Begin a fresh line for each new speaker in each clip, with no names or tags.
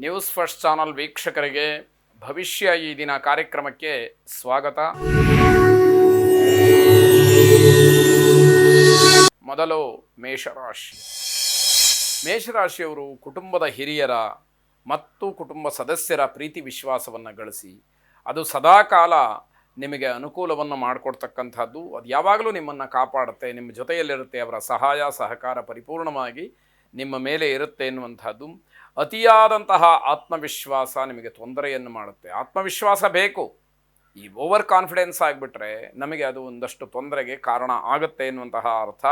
News first channel ವೀಕ್ಷಕರಿಗೆ ಭವಿಷ್ಯ ಈ ದಿನ ಕಾರ್ಯಕ್ರಮಕ್ಕೆ ಸ್ವಾಗತ. ಮೊದಲು ಮೇಷರಾಶಿ. ಮೇಷರಾಶಿಯವರು ಕುಟುಂಬದ ಹಿರಿಯರ ಮತ್ತು ಕುಟುಂಬ ಸದಸ್ಯರ ಪ್ರೀತಿ ವಿಶ್ವಾಸವನ್ನು ಗಳಿಸಿ ಅದು ಸದಾಕಾಲ ನಿಮಗೆ ಅನುಕೂಲವನ್ನು ಮಾಡಿಕೊಡ್ತಕ್ಕಂಥದ್ದು. ಅದು ಯಾವಾಗಲೂ ನಿಮ್ಮನ್ನು ಕಾಪಾಡುತ್ತೆ, ನಿಮ್ಮ ಜೊತೆಯಲ್ಲಿರುತ್ತೆ. ಅವರ ಸಹಾಯ ಸಹಕಾರ ಪರಿಪೂರ್ಣವಾಗಿ ನಿಮ್ಮ ಮೇಲೆ ಇರುತ್ತೆ ಎನ್ನುವಂಥದ್ದು. ಅತಿಯಾದಂತಹ ಆತ್ಮವಿಶ್ವಾಸ ನಿಮಗೆ ತೊಂದರೆಯನ್ನು ಮಾಡುತ್ತೆ. ಆತ್ಮವಿಶ್ವಾಸ ಬೇಕು, ಈ ಓವರ್ ಕಾನ್ಫಿಡೆನ್ಸ್ ಆಗಿಬಿಟ್ರೆ ನಮಗೆ ಅದು ಒಂದಷ್ಟು ತೊಂದರೆಗೆ ಕಾರಣ ಆಗುತ್ತೆ ಎನ್ನುವಂತಹ ಅರ್ಥ.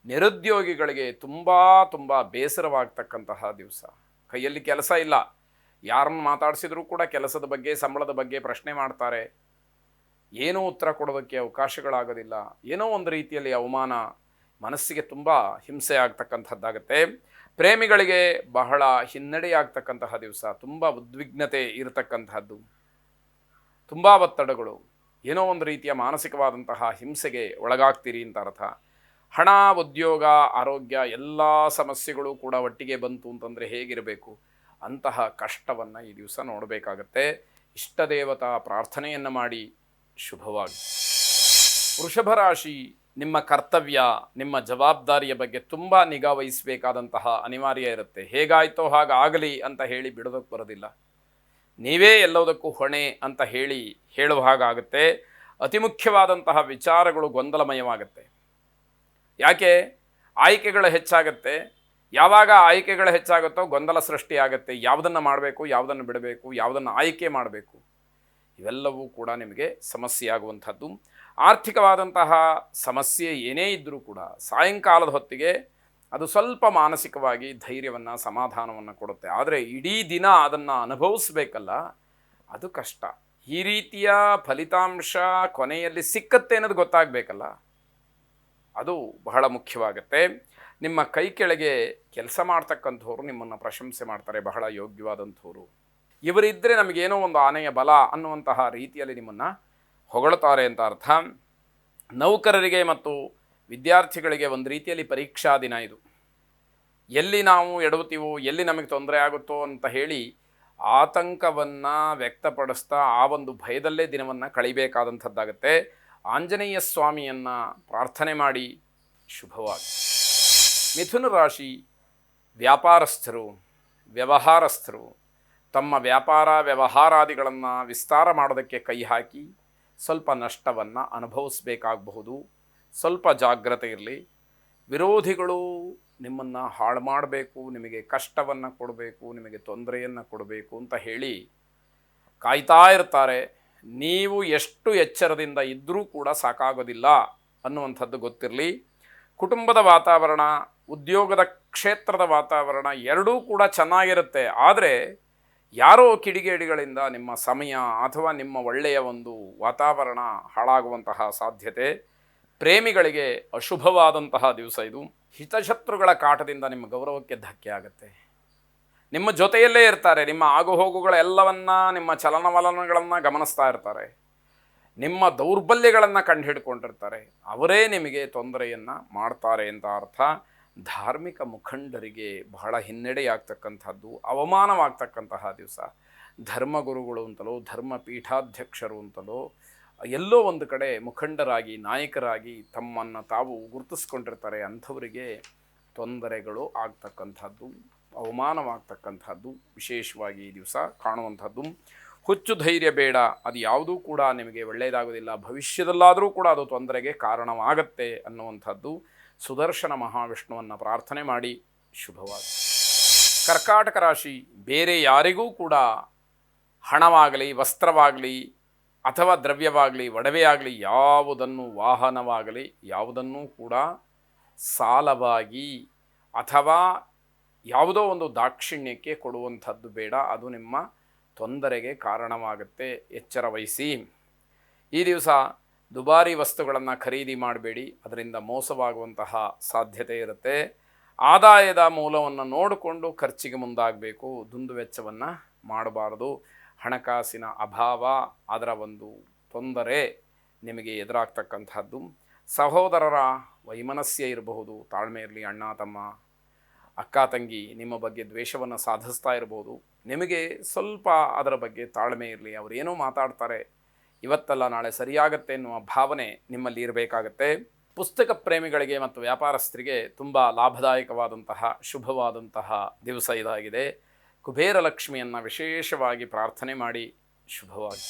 ನಿರುದ್ಯೋಗಿಗಳಿಗೆ ತುಂಬ ಬೇಸರವಾಗ್ತಕ್ಕಂತಹ ದಿವಸ. ಕೈಯಲ್ಲಿ ಕೆಲಸ ಇಲ್ಲ, ಯಾರನ್ನು ಮಾತಾಡಿಸಿದ್ರೂ ಕೂಡ ಕೆಲಸದ ಬಗ್ಗೆ ಸಂಬಳದ ಬಗ್ಗೆ ಪ್ರಶ್ನೆ ಮಾಡ್ತಾರೆ. ಏನೂ ಉತ್ತರ ಕೊಡೋದಕ್ಕೆ ಅವಕಾಶಗಳಾಗೋದಿಲ್ಲ. ಏನೋ ಒಂದು ರೀತಿಯಲ್ಲಿ ಅವಮಾನ, ಮನಸ್ಸಿಗೆ ತುಂಬ ಹಿಂಸೆ ಆಗ್ತಕ್ಕಂಥದ್ದಾಗತ್ತೆ. ಪ್ರೇಮಿಗಳಿಗೆ ಬಹಳ ಹಿನ್ನಡೆಯಾಗ್ತಕ್ಕಂತಹ ದಿವಸ. ತುಂಬ ಉದ್ವಿಗ್ನತೆ ಇರತಕ್ಕಂಥದ್ದು, ತುಂಬ ಒತ್ತಡಗಳು, ಏನೋ ಒಂದು ರೀತಿಯ ಮಾನಸಿಕವಾದಂತಹ ಹಿಂಸೆಗೆ ಒಳಗಾಗ್ತೀರಿ ಅಂತ ಅರ್ಥ. ಹಣ, ಉದ್ಯೋಗ, ಆರೋಗ್ಯ ಎಲ್ಲ ಸಮಸ್ಯೆಗಳು ಕೂಡ ಒಟ್ಟಿಗೆ ಬಂತು ಅಂತಂದರೆ ಹೇಗಿರಬೇಕು, ಅಂತಹ ಕಷ್ಟವನ್ನು ಈ ದಿವಸ ನೋಡಬೇಕಾಗತ್ತೆ. ಇಷ್ಟ ದೇವತಾ ಪ್ರಾರ್ಥನೆಯನ್ನು ಮಾಡಿ ಶುಭವಾಗಿ. ವೃಷಭ ರಾಶಿ. ನಿಮ್ಮ ಕರ್ತವ್ಯ, ನಿಮ್ಮ ಜವಾಬ್ದಾರಿಯ ಬಗ್ಗೆ ತುಂಬ ನಿಗಾ ವಹಿಸಬೇಕಾದಂತಹ ಅನಿವಾರ್ಯ ಇರುತ್ತೆ. ಹೇಗಾಯಿತೋ ಹಾಗಾಗಲಿ ಅಂತ ಹೇಳಿ ಬಿಡೋದಕ್ಕೆ ಬರೋದಿಲ್ಲ. ನೀವೇ ಎಲ್ಲದಕ್ಕೂ ಹೊಣೆ ಅಂತ ಹೇಳುವ ಹಾಗಾಗುತ್ತೆ. ಅತಿ ಮುಖ್ಯವಾದಂತಹ ವಿಚಾರಗಳು ಗೊಂದಲಮಯವಾಗುತ್ತೆ. ಯಾಕೆ? ಆಯ್ಕೆಗಳು ಹೆಚ್ಚಾಗುತ್ತೆ. ಯಾವಾಗ ಆಯ್ಕೆಗಳು ಹೆಚ್ಚಾಗುತ್ತೋ ಗೊಂದಲ ಸೃಷ್ಟಿಯಾಗುತ್ತೆ. ಯಾವುದನ್ನು ಮಾಡಬೇಕು, ಯಾವುದನ್ನು ಬಿಡಬೇಕು, ಯಾವುದನ್ನು ಆಯ್ಕೆ ಮಾಡಬೇಕು, ಇವೆಲ್ಲವೂ ಕೂಡ ನಿಮಗೆ ಸಮಸ್ಯೆ ಆಗುವಂಥದ್ದು. ಆರ್ಥಿಕವಾದಂತಹ ಸಮಸ್ಯೆ ಏನೇ ಇದ್ದರೂ ಕೂಡ ಸಾಯಂಕಾಲದ ಹೊತ್ತಿಗೆ ಅದು ಸ್ವಲ್ಪ ಮಾನಸಿಕವಾಗಿ ಧೈರ್ಯವನ್ನು, ಸಮಾಧಾನವನ್ನು ಕೊಡುತ್ತೆ. ಆದರೆ ಇಡೀ ದಿನ ಅದನ್ನು ಅನುಭವಿಸ್ಬೇಕಲ್ಲ, ಅದು ಕಷ್ಟ. ಈ ರೀತಿಯ ಫಲಿತಾಂಶ ಕೊನೆಯಲ್ಲಿ ಸಿಕ್ಕತ್ತೆ ಅನ್ನೋದು ಗೊತ್ತಾಗಬೇಕಲ್ಲ, ಅದು ಬಹಳ ಮುಖ್ಯವಾಗುತ್ತೆ. ನಿಮ್ಮ ಕೈ ಕೆಳಗೆ ಕೆಲಸ ಮಾಡ್ತಕ್ಕಂಥವ್ರು ನಿಮ್ಮನ್ನು ಪ್ರಶಂಸೆ ಮಾಡ್ತಾರೆ, ಬಹಳ ಯೋಗ್ಯವಾದಂಥವ್ರು. ಇವರಿದ್ದರೆ ನಮಗೇನೋ ಒಂದು ಆನೆಯ ಬಲ ಅನ್ನುವಂತಹ ರೀತಿಯಲ್ಲಿ ನಿಮ್ಮನ್ನು ಹೊಗಳ್ತಾರೆ ಅಂತ ಅರ್ಥ. ನೌಕರರಿಗೆ ಮತ್ತು ವಿದ್ಯಾರ್ಥಿಗಳಿಗೆ ಒಂದು ರೀತಿಯಲ್ಲಿ ಪರೀಕ್ಷಾ ದಿನ ಇದು. ಎಲ್ಲಿ ನಾವು ಎಡವುತ್ತೀವೋ, ಎಲ್ಲಿ ನಮಗೆ ತೊಂದರೆ ಆಗುತ್ತೋ ಅಂತ ಹೇಳಿ ಆತಂಕವನ್ನು ವ್ಯಕ್ತಪಡಿಸ್ತಾ ಆ ಒಂದು ಭಯದಲ್ಲೇ ದಿನವನ್ನು ಕಳಿಬೇಕಾದಂಥದ್ದಾಗತ್ತೆ. ಆಂಜನೇಯ ಸ್ವಾಮಿಯನ್ನು ಪ್ರಾರ್ಥನೆ ಮಾಡಿ ಶುಭವಾಗಿ. ಮಿಥುನ ರಾಶಿ. ವ್ಯಾಪಾರಸ್ಥರು, ವ್ಯವಹಾರಸ್ಥರು ತಮ್ಮ ವ್ಯಾಪಾರ ವ್ಯವಹಾರಾದಿಗಳನ್ನು ವಿಸ್ತಾರ ಮಾಡೋದಕ್ಕೆ ಕೈ ಹಾಕಿ ಸ್ವಲ್ಪ ನಷ್ಟವನ್ನು ಅನುಭವಿಸಬೇಕಾಗಬಹುದು. ಸ್ವಲ್ಪ ಜಾಗ್ರತೆ ಇರಲಿ. ವಿರೋಧಿಗಳು ನಿಮ್ಮನ್ನು ಹಾಳು ಮಾಡಬೇಕು, ನಿಮಗೆ ಕಷ್ಟವನ್ನು ಕೊಡಬೇಕು, ನಿಮಗೆ ತೊಂದರೆಯನ್ನು ಕೊಡಬೇಕು ಅಂತ ಹೇಳಿ ಕಾಯ್ತಾ ಇರ್ತಾರೆ. ನೀವು ಎಷ್ಟು ಎಚ್ಚರದಿಂದ ಇದ್ದರೂ ಕೂಡ ಸಾಕಾಗೋದಿಲ್ಲ ಅನ್ನುವಂಥದ್ದು ಗೊತ್ತಿರಲಿ. ಕುಟುಂಬದ ವಾತಾವರಣ, ಉದ್ಯೋಗದ ಕ್ಷೇತ್ರದ ವಾತಾವರಣ ಎರಡೂ ಕೂಡ ಚೆನ್ನಾಗಿರುತ್ತೆ. ಆದರೆ ಯಾರೋ ಕಿಡಿಗೇಡಿಗಳಿಂದ ನಿಮ್ಮ ಸಮಯ ಅಥವಾ ನಿಮ್ಮ ಒಳ್ಳೆಯ ಒಂದು ವಾತಾವರಣ ಹಾಳಾಗುವಂತಹ ಸಾಧ್ಯತೆ. ಪ್ರೇಮಿಗಳಿಗೆ ಅಶುಭವಾದಂತಹ ದಿವಸ ಇದು. ಹಿತಶತ್ರುಗಳ ಕಾಟದಿಂದ ನಿಮ್ಮ ಗೌರವಕ್ಕೆ ಧಕ್ಕೆ ಆಗುತ್ತೆ. ನಿಮ್ಮ ಜೊತೆಯಲ್ಲೇ ಇರ್ತಾರೆ, ನಿಮ್ಮ ಆಗುಹೋಗುಗಳೆಲ್ಲವನ್ನು, ನಿಮ್ಮ ಚಲನವಲನಗಳನ್ನು ಗಮನಿಸ್ತಾ ಇರ್ತಾರೆ. ನಿಮ್ಮ ದೌರ್ಬಲ್ಯಗಳನ್ನು ಕಂಡುಹಿಡ್ಕೊಂಡಿರ್ತಾರೆ. ಅವರೇ ನಿಮಗೆ ತೊಂದರೆಯನ್ನು ಮಾಡ್ತಾರೆ ಅಂತ ಅರ್ಥ. ಧಾರ್ಮಿಕ ಮುಖಂಡರಿಗೆ ಬಹಳ ಹಿನ್ನಡೆಯಾಗ್ತಕ್ಕಂಥದ್ದು, ಅವಮಾನವಾಗ್ತಕ್ಕಂತಹ ದಿವಸ. ಧರ್ಮಗುರುಗಳು ಅಂತಲೋ, ಧರ್ಮ ಪೀಠಾಧ್ಯಕ್ಷರು ಅಂತಲೋ ಎಲ್ಲೋ ಒಂದು ಕಡೆ ಮುಖಂಡರಾಗಿ, ನಾಯಕರಾಗಿ ತಮ್ಮನ್ನು ತಾವು ಗುರುತಿಸ್ಕೊಂಡಿರ್ತಾರೆ. ಅಂಥವರಿಗೆ ತೊಂದರೆಗಳು ಆಗ್ತಕ್ಕಂಥದ್ದು, ಅವಮಾನವಾಗ್ತಕ್ಕಂಥದ್ದು ವಿಶೇಷವಾಗಿ ಈ ದಿವಸ ಕಾಣುವಂಥದ್ದು. ಹುಚ್ಚು ಧೈರ್ಯ ಬೇಡ, ಅದು ಯಾವುದೂ ಕೂಡ ನಿಮಗೆ ಒಳ್ಳೆಯದಾಗೋದಿಲ್ಲ. ಭವಿಷ್ಯದಲ್ಲಾದರೂ ಕೂಡ ಅದು ತೊಂದರೆಗೆ ಕಾರಣವಾಗತ್ತೆ ಅನ್ನುವಂಥದ್ದು. ಸುದರ್ಶನ ಮಹಾವಿಷ್ಣುವನ್ನು ಪ್ರಾರ್ಥನೆ ಮಾಡಿ ಶುಭವಾಗಿ. ಕರ್ಕಾಟಕ ರಾಶಿ. ಬೇರೆ ಯಾರಿಗೂ ಕೂಡ ಹಣವಾಗಲಿ, ವಸ್ತ್ರವಾಗಲಿ ಅಥವಾ ದ್ರವ್ಯವಾಗಲಿ, ಒಡವೆಯಾಗಲಿ, ಯಾವುದನ್ನು, ವಾಹನವಾಗಲಿ ಯಾವುದನ್ನೂ ಕೂಡ ಸಾಲವಾಗಿ ಅಥವಾ ಯಾವುದೋ ಒಂದು ದಾಕ್ಷಿಣ್ಯಕ್ಕೆ ಕೊಡುವಂಥದ್ದು ಬೇಡ. ಅದು ನಿಮ್ಮ ತೊಂದರೆಗೆ ಕಾರಣವಾಗುತ್ತೆ. ಎಚ್ಚರ ವಹಿಸಿ. ಈ ದಿವಸ ದುಬಾರಿ ವಸ್ತುಗಳನ್ನು ಖರೀದಿ ಮಾಡಬೇಡಿ, ಅದರಿಂದ ಮೋಸವಾಗುವಂತಹ ಸಾಧ್ಯತೆ ಇರುತ್ತೆ. ಆದಾಯದ ಮೂಲವನ್ನು ನೋಡಿಕೊಂಡು ಖರ್ಚಿಗೆ ಮುಂದಾಗಬೇಕು. ದುಂದುವೆಚ್ಚವನ್ನು ಮಾಡಬಾರದು. ಹಣಕಾಸಿನ ಅಭಾವ, ಅದರ ಒಂದು ತೊಂದರೆ ನಿಮಗೆ ಎದುರಾಗ್ತಕ್ಕಂಥದ್ದು. ಸಹೋದರರ ವೈಮನಸ್ಯ ಇರಬಹುದು, ತಾಳ್ಮೆ ಇರಲಿ. ಅಣ್ಣ ತಮ್ಮ ಅಕ್ಕ ತಂಗಿ ನಿಮ್ಮ ಬಗ್ಗೆ ದ್ವೇಷವನ್ನು ಸಾಧಿಸ್ತಾ ಇರ್ಬೋದು. ನಿಮಗೆ ಸ್ವಲ್ಪ ಅದರ ಬಗ್ಗೆ ತಾಳ್ಮೆ ಇರಲಿ. ಅವರೇನೋ ಮಾತಾಡ್ತಾರೆ, ಇವತ್ತಲ್ಲ ನಾಳೆ ಸರಿಯಾಗತ್ತೆ ಎನ್ನುವ ಭಾವನೆ ನಿಮ್ಮಲ್ಲಿ ಇರಬೇಕಾಗತ್ತೆ. ಪುಸ್ತಕ ಪ್ರೇಮಿಗಳಿಗೆ ಮತ್ತು ವ್ಯಾಪಾರಸ್ಥರಿಗೆ ತುಂಬ ಲಾಭದಾಯಕವಾದಂತಹ ಶುಭವಾದಂತಹ ದಿವಸ ಇದಾಗಿದೆ. ಕುಬೇರ ಲಕ್ಷ್ಮಿಯನ್ನು ವಿಶೇಷವಾಗಿ ಪ್ರಾರ್ಥನೆ ಮಾಡಿ. ಶುಭವಾಗಿ.